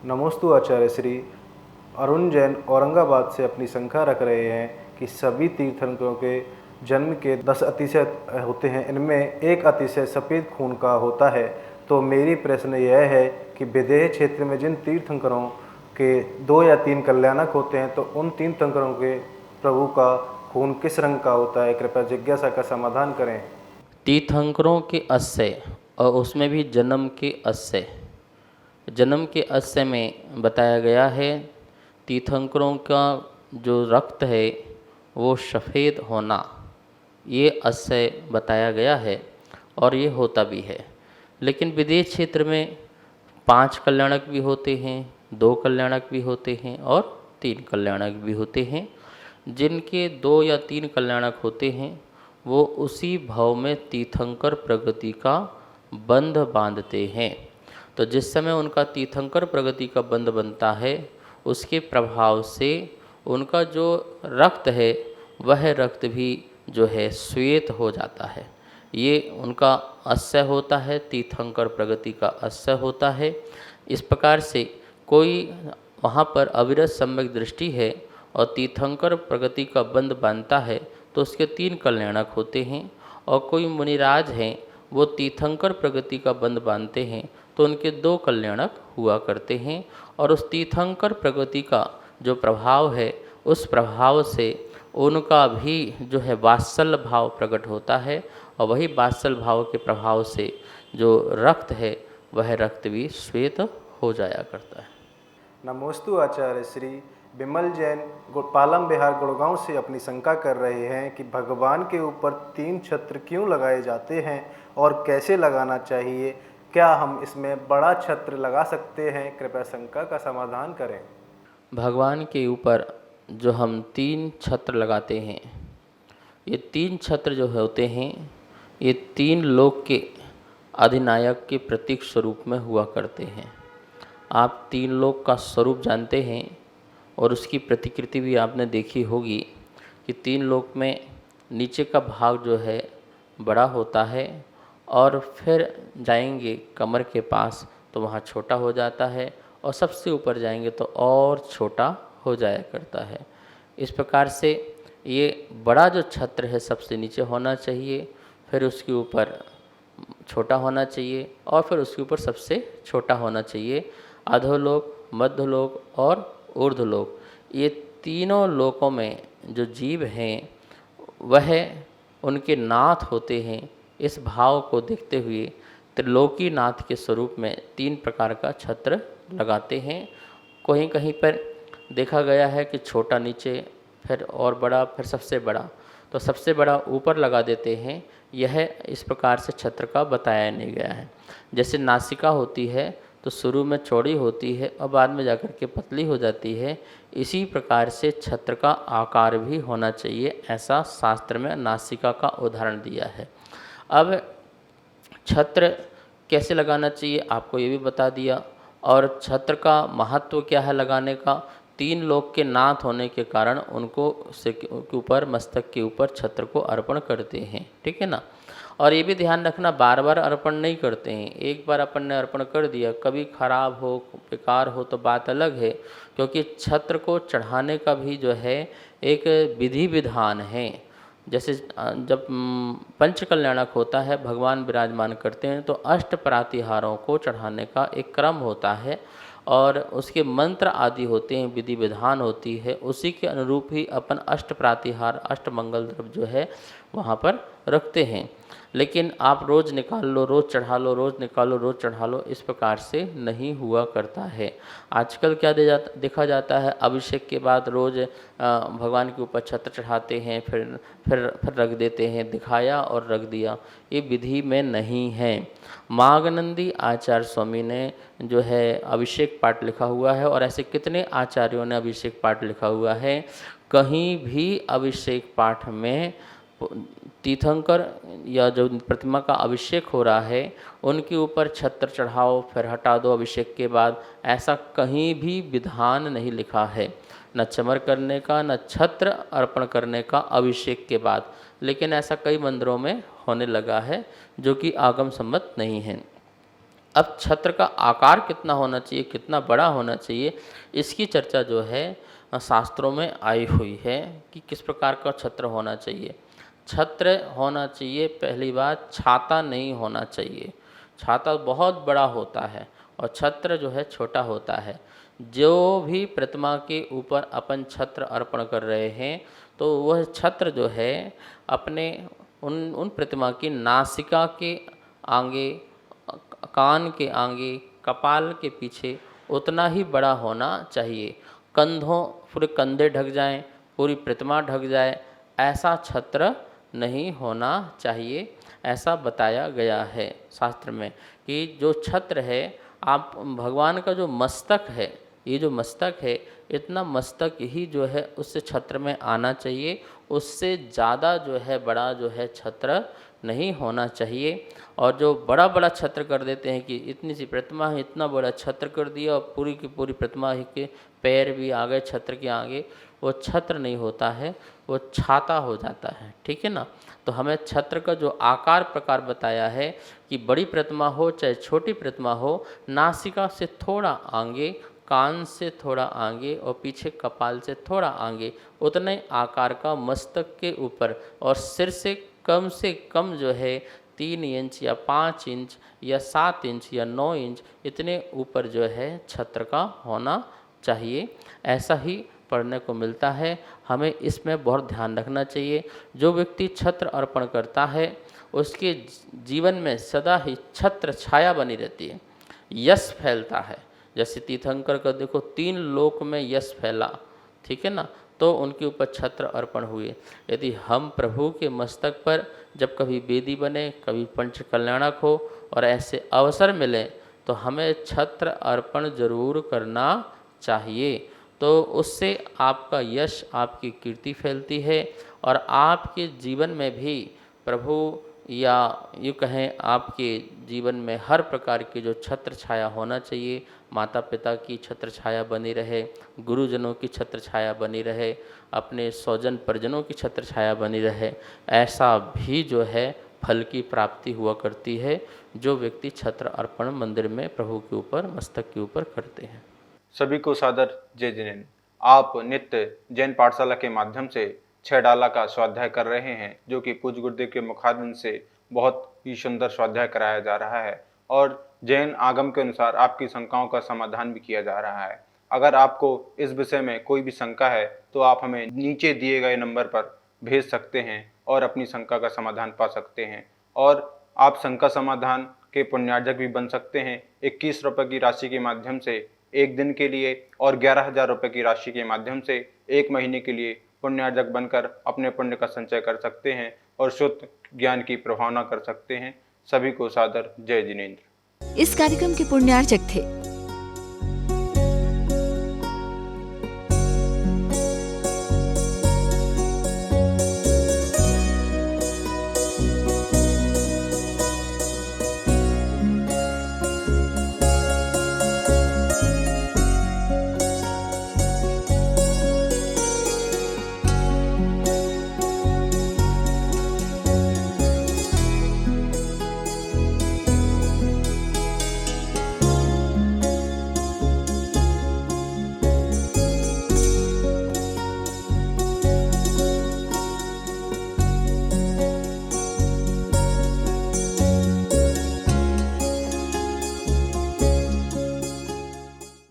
नमोस्तु आचार्य श्री। अरुण जैन औरंगाबाद से अपनी शंका रख रहे हैं कि सभी तीर्थंकरों के जन्म के 10 अतिशय होते हैं, इनमें एक अतिशय सफ़ेद खून का होता है। तो मेरी प्रश्न यह है कि विदेह क्षेत्र में जिन तीर्थंकरों के 2 या 3 कल्याणक होते हैं, तो उन तीर्थंकरों के प्रभु का खून किस रंग का होता है? कृपया जिज्ञासा का समाधान करें। तीर्थंकरों के अस्य और उसमें भी जन्म के अस्य में बताया गया है तीर्थंकरों का जो रक्त है वो सफ़ेद होना, ये अस्य बताया गया है और ये होता भी है। लेकिन विदेश क्षेत्र में 5 कल्याणक भी होते हैं, 2 कल्याणक भी होते हैं और 3 कल्याणक भी होते हैं। जिनके 2 या 3 कल्याणक होते हैं वो उसी भाव में तीर्थंकर प्रगति का बंध बांधते हैं। तो जिस समय उनका तीर्थंकर प्रगति का बंध बनता है, उसके प्रभाव से उनका जो रक्त है वह रक्त भी जो है श्वेत हो जाता है। ये उनका अस्य होता है, तीर्थंकर प्रगति का अस्य होता है। इस प्रकार से कोई वहाँ पर अविरत सम्यक दृष्टि है और तीर्थंकर प्रगति का बंध बांधता है तो उसके 3 कल्याणक होते हैं। और कोई मुनिराज हैं वो तीर्थंकर प्रगति का बंध बांधते हैं तो उनके 2 कल्याणक हुआ करते हैं। और उस तीर्थंकर प्रगति का जो प्रभाव है उस प्रभाव से उनका भी जो है वात्सल्य भाव प्रकट होता है और वही वात्सल्य भाव के प्रभाव से जो रक्त है वह रक्त भी श्वेत हो जाया करता है। नमोस्तु आचार्य श्री। विमल जैन पालम बिहार गुड़गांव से अपनी शंका कर रहे हैं कि भगवान के ऊपर 3 छत्र क्यों लगाए जाते हैं और कैसे लगाना चाहिए? क्या हम इसमें बड़ा छत्र लगा सकते हैं? कृपया शंका का समाधान करें। भगवान के ऊपर जो हम 3 छत्र लगाते हैं, ये 3 छत्र जो होते हैं ये 3 लोक के अधिनायक के प्रतीक स्वरूप में हुआ करते हैं। आप 3 लोक का स्वरूप जानते हैं और उसकी प्रतिकृति भी आपने देखी होगी कि 3 लोक में नीचे का भाग जो है बड़ा होता है और फिर जाएंगे कमर के पास तो वहाँ छोटा हो जाता है और सबसे ऊपर जाएंगे तो और छोटा हो जाया करता है। इस प्रकार से ये बड़ा जो छत्र है सबसे नीचे होना चाहिए, फिर उसके ऊपर छोटा होना चाहिए और फिर उसके ऊपर सबसे छोटा होना चाहिए। अधोलोक, मध्यलोक और ऊर्ध्वलोक, ये तीनों लोकों में जो जीव हैं वह उनके नाथ होते हैं। इस भाव को देखते हुए त्रिलोकी नाथ के स्वरूप में 3 प्रकार का छत्र लगाते हैं। कहीं कहीं पर देखा गया है कि छोटा नीचे, फिर और बड़ा, फिर सबसे बड़ा, तो सबसे बड़ा ऊपर लगा देते हैं। यह इस प्रकार से छत्र का बताया नहीं गया है। जैसे नासिका होती है तो शुरू में चौड़ी होती है और बाद में जाकर के पतली हो जाती है, इसी प्रकार से छत्र का आकार भी होना चाहिए, ऐसा शास्त्र में नासिका का उदाहरण दिया है। अब छत्र कैसे लगाना चाहिए आपको ये भी बता दिया। और छत्र का महत्व क्या है लगाने का? 3 लोक के नाथ होने के कारण उनको से के ऊपर, मस्तक के ऊपर छत्र को अर्पण करते हैं, ठीक है ना। और ये भी ध्यान रखना, बार बार अर्पण नहीं करते हैं। एक बार अपन ने अर्पण कर दिया, कभी खराब हो, बेकार हो तो बात अलग है, क्योंकि छत्र को चढ़ाने का भी जो है एक विधि विधान है। जैसे जब पंच कल्याणक होता है, भगवान विराजमान करते हैं तो अष्ट प्रातिहारों को चढ़ाने का एक क्रम होता है और उसके मंत्र आदि होते हैं, विधि विधान होती है। उसी के अनुरूप ही अपन अष्ट प्रातिहार, अष्ट मंगल द्रव्य जो है वहाँ पर रखते हैं। लेकिन आप रोज़ निकाल लो, रोज़ चढ़ा लो, रोज़ निकालो, रोज़ चढ़ा लो, इस प्रकार से नहीं हुआ करता है। आजकल क्या देखा जाता है, अभिषेक के बाद रोज़ भगवान के ऊपर छत्र चढ़ाते हैं, फिर रख देते हैं, दिखाया और रख दिया। ये विधि में नहीं है। मागनंदी आचार्य स्वामी ने जो है अभिषेक पाठ लिखा हुआ है और ऐसे कितने आचार्यों ने अभिषेक पाठ लिखा हुआ है। कहीं भी अभिषेक पाठ में तीर्थंकर या जो प्रतिमा का अभिषेक हो रहा है उनके ऊपर छत्र चढ़ाओ फिर हटा दो अभिषेक के बाद, ऐसा कहीं भी विधान नहीं लिखा है, न चमर करने का, न छत्र अर्पण करने का अभिषेक के बाद। लेकिन ऐसा कई मंदिरों में होने लगा है जो कि आगम सम्मत नहीं है। अब छत्र का आकार कितना होना चाहिए, कितना बड़ा होना चाहिए, इसकी चर्चा जो है शास्त्रों में आई हुई है कि किस प्रकार का छत्र होना चाहिए। छत्र होना चाहिए, पहली बात छाता नहीं होना चाहिए। छाता बहुत बड़ा होता है और छत्र जो है छोटा होता है। जो भी प्रतिमा के ऊपर अपन छत्र अर्पण कर रहे हैं तो वह छत्र जो है अपने उन प्रतिमा की नासिका के आगे, कान के आगे, कपाल के पीछे उतना ही बड़ा होना चाहिए। कंधों, पूरे कंधे ढक जाएं, पूरी प्रतिमा ढक जाए, ऐसा छत्र नहीं होना चाहिए। ऐसा बताया गया है शास्त्र में कि जो छत्र है, आप भगवान का जो मस्तक है, ये जो मस्तक है, इतना मस्तक ही जो है उस छत्र में आना चाहिए। उससे ज़्यादा जो है बड़ा जो है छत्र नहीं होना चाहिए। और जो बड़ा बड़ा छत्र कर देते हैं कि इतनी सी प्रतिमा है, इतना बड़ा छत्र कर दिया और पूरी की पूरी प्रतिमा ही के पैर भी आ गए छत्र के आगे, वो छत्र नहीं होता है, वो छाता हो जाता है। ठीक है ना। तो हमें छत्र का जो आकार प्रकार बताया है कि बड़ी प्रतिमा हो चाहे छोटी प्रतिमा हो, नासिका से थोड़ा आगे, कान से थोड़ा आगे और पीछे कपाल से थोड़ा आगे, उतने आकार का मस्तक के ऊपर और सिर से कम जो है 3 इंच या 5 इंच या 7 इंच या 9 इंच इतने ऊपर जो है छत्र का होना चाहिए। ऐसा ही पढ़ने को मिलता है। हमें इसमें बहुत ध्यान रखना चाहिए। जो व्यक्ति छत्र अर्पण करता है उसके जीवन में सदा ही छत्र छाया बनी रहती है, यश फैलता है। जैसे तीर्थंकर का देखो 3 लोक में यश फैला, ठीक है ना, तो उनके ऊपर छत्र अर्पण हुए। यदि हम प्रभु के मस्तक पर जब कभी बेदी बने, कभी पंच कल्याणक हो और ऐसे अवसर मिले तो हमें छत्र अर्पण जरूर करना चाहिए। तो उससे आपका यश, आपकी कीर्ति फैलती है और आपके जीवन में भी प्रभु, या यूँ कहें आपके जीवन में हर प्रकार की जो छत्र छाया होना चाहिए, माता पिता की छत्र छाया बनी रहे, गुरुजनों की छत्र छाया बनी रहे, अपने स्वजन परिजनों की छत्र छाया बनी रहे, ऐसा भी जो है फल की प्राप्ति हुआ करती है जो व्यक्ति छत्र अर्पण मंदिर में प्रभु के ऊपर, मस्तक के ऊपर करते हैं। सभी को सादर जय जिनेन्द्र। आप नित्य जैन पाठशाला के माध्यम से 6 डाला का स्वाध्याय कर रहे हैं, जो कि पूज्य गुरुदेव के मुखारबिंद से बहुत ही सुंदर स्वाध्याय कराया जा रहा है और जैन आगम के अनुसार आपकी शंकाओं का समाधान भी किया जा रहा है। अगर आपको इस विषय में कोई भी शंका है तो आप हमें नीचे दिए गए नंबर पर भेज सकते हैं और अपनी शंका का समाधान पा सकते हैं। और आप शंका समाधान के पुण्यार्जक भी बन सकते हैं। 21 रुपये की राशि के माध्यम से 1 दिन के लिए और 11,000 रुपये की राशि के माध्यम से 1 महीने के लिए पुण्यार्जक बनकर अपने पुण्य का संचय कर सकते हैं और शुद्ध ज्ञान की प्रभावना कर सकते हैं। सभी को सादर जय जिनेन्द्र। इस कार्यक्रम के पुण्यार्चक थे